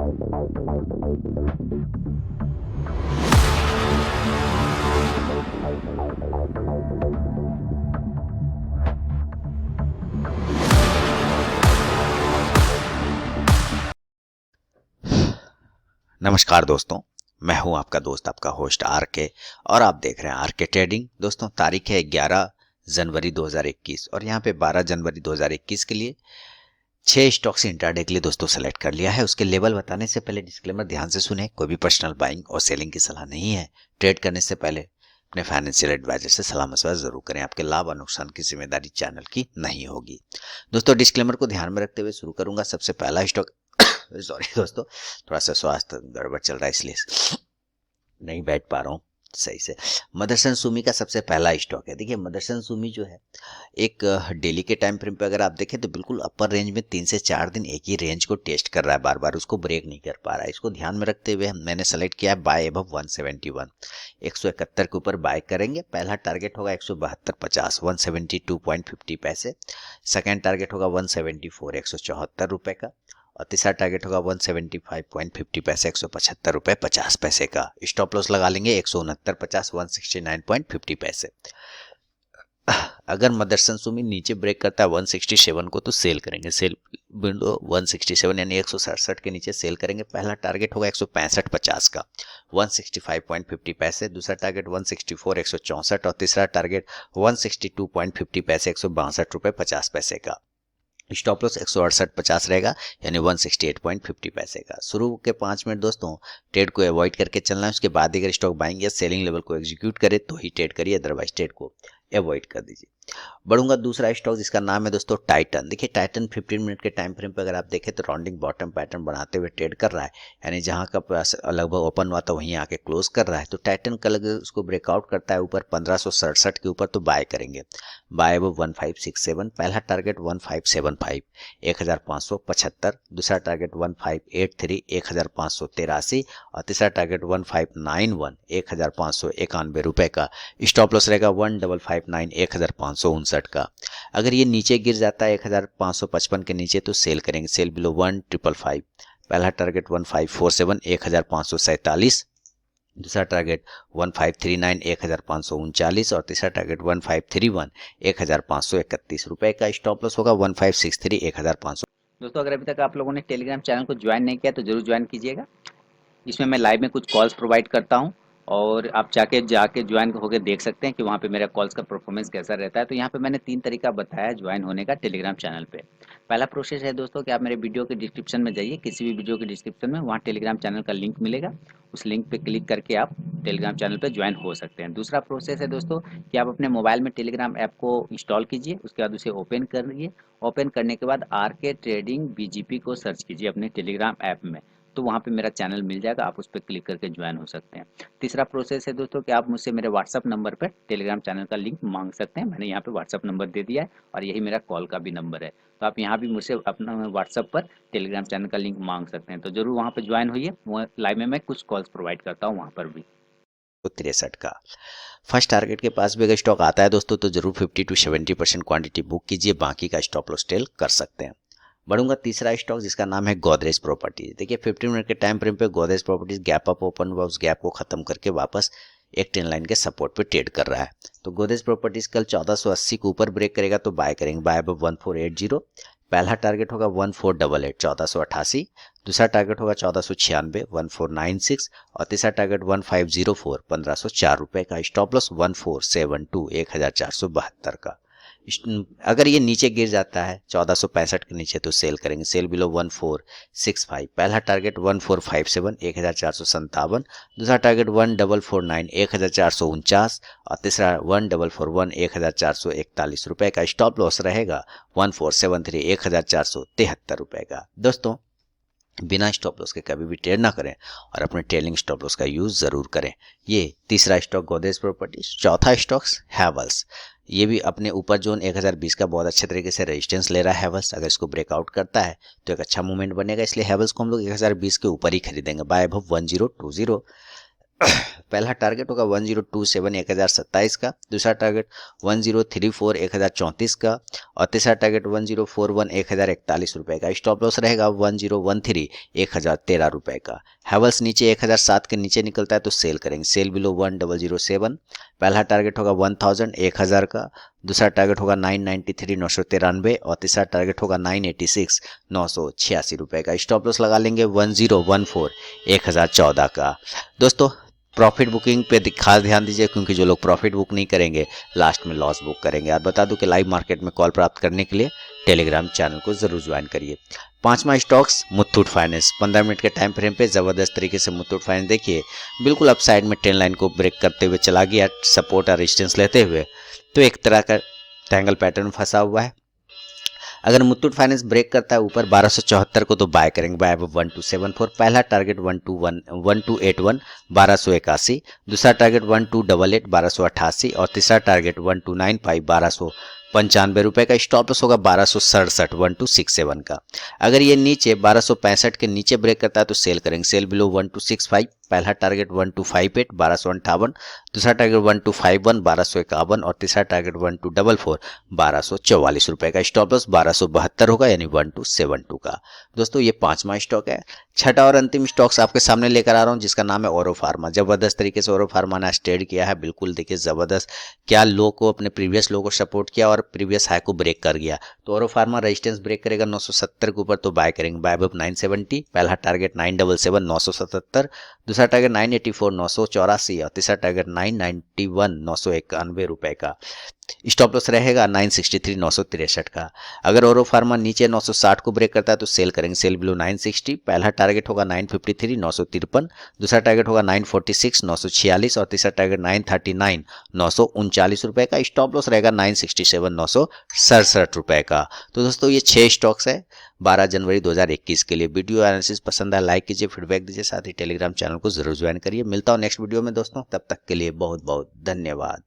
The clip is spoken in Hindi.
नमस्कार दोस्तों, मैं हूं आपका दोस्त, आपका होस्ट आर के, और आप देख रहे हैं आर के ट्रेडिंग। दोस्तों, तारीख है 11 जनवरी 2021 और यहां पे 12 जनवरी 2021 के लिए 6 स्टॉक्स इंट्राडे के लिए दोस्तों सेलेक्ट कर लिया है। उसके लेवल बताने से पहले डिस्क्लेमर ध्यान से सुने, कोई भी पर्सनल बाइंग और सेलिंग की सलाह नहीं है। ट्रेड करने से पहले अपने फाइनेंशियल एडवाइजर से सलाह मशवरा जरूर करें। आपके लाभ और नुकसान की जिम्मेदारी चैनल की नहीं होगी। दोस्तों, डिस्क्लेमर को ध्यान में रखते हुए शुरू करूंगा। सबसे पहला स्टॉक सॉरी दोस्तों, थोड़ा सा स्वास्थ्य गड़बड़ चल रहा है इसलिए नहीं बैठ पा रहा हूँ सही से। मदरसन सुमी का सबसे पहला स्टॉक है। देखिए, मदरसन सुमी जो है एक डेली के टाइम फ्रेम पे अगर आप देखें तो बिल्कुल अपर रेंज में 3 से 4 दिन एक ही रेंज को टेस्ट कर रहा है, बार बार उसको ब्रेक नहीं कर पा रहा है। इसको ध्यान में रखते हुए मैंने सेलेक्ट किया है बाय अबव 171, 171 के ऊपर बाय करेंगे। पहला टारगेट होगा 172.50, 172.50 पैसे। सेकेंड टारगेट होगा 174, 174 रुपए का। और तीसरा टारगेट होगा 175.50 पैसे, 175 रुपए 50 पैसे का। स्टॉप लॉस लगा लेंगे 169.50, 169.50 पैसे। अगर मदरसन सुमी नीचे ब्रेक करता है 167 को तो सेल करेंगे। सेल विंडो 167 यानी 167 के नीचे सेल करेंगे। पहला टारगेट होगा 165.50 का, 165.50 पैसे। दूसरा टारगेट 164, 164 और तीसरा टारगेट 162.50 पैसे, 162 रुपए 50 पैसे का। स्टॉप लॉस 168.50 रहेगा यानी 168.50 पैसे का। शुरू के 5 मिनट दोस्तों ट्रेड को अवॉइड करके चलना है। उसके बाद अगर स्टॉक बाइंग या सेलिंग लेवल को एग्जीक्यूट करे तो ही ट्रेड करिए, अदरवाइज ट्रेड को अवॉइड कर दीजिए। बढ़ूंगा दूसरा स्टॉक जिसका नाम है दोस्तों टाइटन। देखिए, टाइटन 15 मिनट के टाइम फ्रेम पे अगर आप देखें तो राउंडिंग बॉटम पैटर्न बनाते हुए ट्रेड कर रहा है, यानी जहां का लगभग ओपन हुआ था वहीं आके क्लोज कर रहा है। तो टाइटन कल अगर उसको ब्रेकआउट करता है ऊपर 1567 के ऊपर तो बाय करेंगे। बाय वो 1567। पहला टारगेट 1575, 1575। दूसरा टारगेट 1583, 1583 और तीसरा टारगेट 1591, 1591 रुपए का। स्टॉप लॉस रहेगा 1559, 1559 का। अगर ये नीचे गिर जाता है 1555 के नीचे तो सेल करेंगे। Cell below 1555। पहला टारगेट 1547, 1547। दूसरा टारगेट 1539, 1539 और तीसरा टारगेट 1531, 1531 रुपए का। स्टॉप लॉस होगा 1563, 1500। दोस्तों, अगर अभी तक आप लोगों ने टेलीग्राम चैनल को ज्वाइन नहीं किया तो जरूर ज्वाइन कीजिएगा। इसमें मैं लाइव में कुछ कॉल्स प्रोवाइड करता हूं और आप जाके ज्वाइन होकर देख सकते हैं कि वहाँ पे मेरा कॉल्स का परफॉर्मेंस कैसा रहता है। तो यहाँ पे मैंने 3 तरीका बताया है ज्वाइन होने का टेलीग्राम चैनल पे। पहला प्रोसेस है दोस्तों कि आप मेरे वीडियो के डिस्क्रिप्शन में जाइए, किसी भी वीडियो के डिस्क्रिप्शन में वहाँ टेलीग्राम चैनल का लिंक मिलेगा। उस लिंक पे क्लिक करके आप टेलीग्राम चैनल पे ज्वाइन हो सकते हैं। दूसरा प्रोसेस है दोस्तों कि आप अपने मोबाइल में टेलीग्राम ऐप को इंस्टॉल कीजिए, उसके बाद उसे ओपन करिए। ओपन करने के बाद आर के ट्रेडिंग बीजीपी को सर्च कीजिए अपने टेलीग्राम ऐप में, तो वहाँ पे मेरा चैनल मिल जाएगा, आप उस पर क्लिक करके ज्वाइन हो सकते हैं। तीसरा प्रोसेस है दोस्तों कि आप मुझसे मेरे व्हाट्सअप नंबर पर टेलीग्राम चैनल का लिंक मांग सकते हैं। मैंने यहाँ पे व्हाट्सअप नंबर दे दिया है और यही मेरा कॉल का भी नंबर है। तो आप यहाँ भी मुझसे अपना व्हाट्सअप पर टेलीग्राम चैनल का लिंक मांग सकते हैं। तो जरूर वहाँ पर ज्वाइन होइए, लाइव में मैं कुछ कॉल्स प्रोवाइड करता हूँ वहाँ पर भी। 63 का फर्स्ट टारगेट के पास भी अगर स्टॉक आता है दोस्तों तो जरूर 50 to 70% क्वांटिटी बुक कीजिए, बाकी का स्टॉप लॉस टेल कर सकते हैं। बढ़ूंगा तीसरा स्टॉक जिसका नाम है गोदरेज प्रॉपर्टीज। देखिए, 15 मिनट के टाइम फ्रेम पे Godrej properties gap up open हुआ, उस गैप को खत्म करके वापस एक ट्रेंड लाइन के सपोर्ट पे ट्रेड कर रहा है। तो गोदरेज प्रॉपर्टीज कल 1480 के ऊपर ब्रेक करेगा तो बाय करेंगे, बाय अब 1480। पहला टारगेट होगा 1488, 1488। दूसरा टारगेट होगा 1496, 1496 और तीसरा टारगेट 1504, 1504 रुपए का। स्टॉप लॉस 1472, 1472 का। अगर ये नीचे गिर जाता है 1465 के नीचे तो सेल करेंगे। Cell below 1465। पहला टारगेट 1457, 1457। दूसरा टारगेट 1449, 1449 और तीसरा 1441, 1441 रुपए का। स्टॉप लॉस रहेगा 1473, 1473 रुपए का। दोस्तों, बिना स्टॉप लॉस के कभी भी ट्रेड ना करें और अपने ट्रेलिंग स्टॉप लॉस का यूज जरूर करें। ये तीसरा स्टॉक गोदरेज प्रॉपर्टीज। चौथा स्टॉक हैवेल्स। ये भी अपने ऊपर जोन 1020 का बहुत अच्छे तरीके से रेजिस्टेंस ले रहा है हैवेल्स। अगर इसको ब्रेकआउट करता है तो एक अच्छा मूवमेंट बनेगा, इसलिए हैवेल्स को हम लोग 1020 के ऊपर ही खरीदेंगे। Buy above 1020। पहला टारगेट होगा 1027 1027 का, दूसरा टारगेट 1034 1034 का और तीसरा टारगेट 1041 1041 रुपए का। स्टॉप लॉस रहेगा 1013 1013 रुपए का। हैवल्स नीचे 1007 के नीचे निकलता है तो सेल करेंगे, सेल बिलो 1007। पहला टारगेट होगा 1000 1000 का, दूसरा टारगेट होगा 993 993 और तीसरा टारगेट होगा 986 986 रुपए का। स्टॉप लॉस लगा लेंगे 1014 1014 का। दोस्तों प्रॉफिट बुकिंग पे खास ध्यान दीजिए, क्योंकि जो लोग प्रॉफिट बुक नहीं करेंगे लास्ट में लॉस बुक करेंगे। और बता दूं कि लाइव मार्केट में कॉल प्राप्त करने के लिए टेलीग्राम चैनल को जरूर ज्वाइन करिए। पांचवा स्टॉक्स मुथूट फाइनेंस। 15 मिनट के टाइम फ्रेम पे जबरदस्त तरीके से मुथूट फाइनेंस देखिए बिल्कुल अप साइड में ट्रेंड लाइन को ब्रेक करते हुए चला गया, सपोर्ट और रेजिस्टेंस लेते हुए, तो एक तरह का ट्रायंगल पैटर्न फंसा हुआ है। अगर मुथूट फाइनेंस ब्रेक करता है ऊपर 1274 को तो बाय करेंगे, बाय 1274। पहला टारगेट 1281 1281, दूसरा टारगेट 1288 1288 और तीसरा टारगेट 1295 1295 रुपए का। स्टॉप लॉस होगा 1267 1267 का। अगर ये नीचे 1265 के नीचे ब्रेक करता है तो सेल करेंगे, सेल बिलो 1265। पहला टारगेट 1258 1258, दूसरा टारगेट 1251 1251 और तीसरा टारगेट 1244 1244 रुपए का। स्टॉप लॉस 1272 होगा यानी 1272 का। दोस्तों ये पांचवा स्टॉक है। छठा और अंतिम स्टॉक्स आपके सामने लेकर आ रहा हूं, जिसका नाम है ओरो फार्मा। जबरदस्त तरीके से ओरो फार्मा ने ट्रेड किया है, बिल्कुल देखिए जबरदस्त, क्या लो को अपने प्रीवियस लो को सपोर्ट किया और प्रीवियस हाई को ब्रेक कर गया। तो ओरो फार्मा रेजिस्टेंस ब्रेक करेगा 970 के ऊपर तो बाय करेंगे, बाय अब 970। पहला टारगेट 977 977, दूसरा टारगेट 984 984 और तीसरा टारगेट 991 991 रुपए का। स्टॉप लॉस रहेगा 963 963 का। अगर ओरो फार्मा नीचे 960 को ब्रेक करता है तो सेल करेंगे, सेल बिलो 960। पहला टारगेट होगा 953 953, दूसरा टारगेट होगा 946 946 और तीसरा टारगेट 939 939 रुपए का। स्टॉप लॉस रहेगा 967 967 रुपए का। तो दोस्तों ये 6 स्टॉक्स है 12 जनवरी 2021 के लिए। वीडियो एनालिसिस पसंद आया लाइक कीजिए, फीडबैक दीजिए, साथ ही टेलीग्राम चैनल को जरूर ज्वाइन करिए। मिलता हूं नेक्स्ट वीडियो में दोस्तों, तब तक के लिए बहुत बहुत धन्यवाद।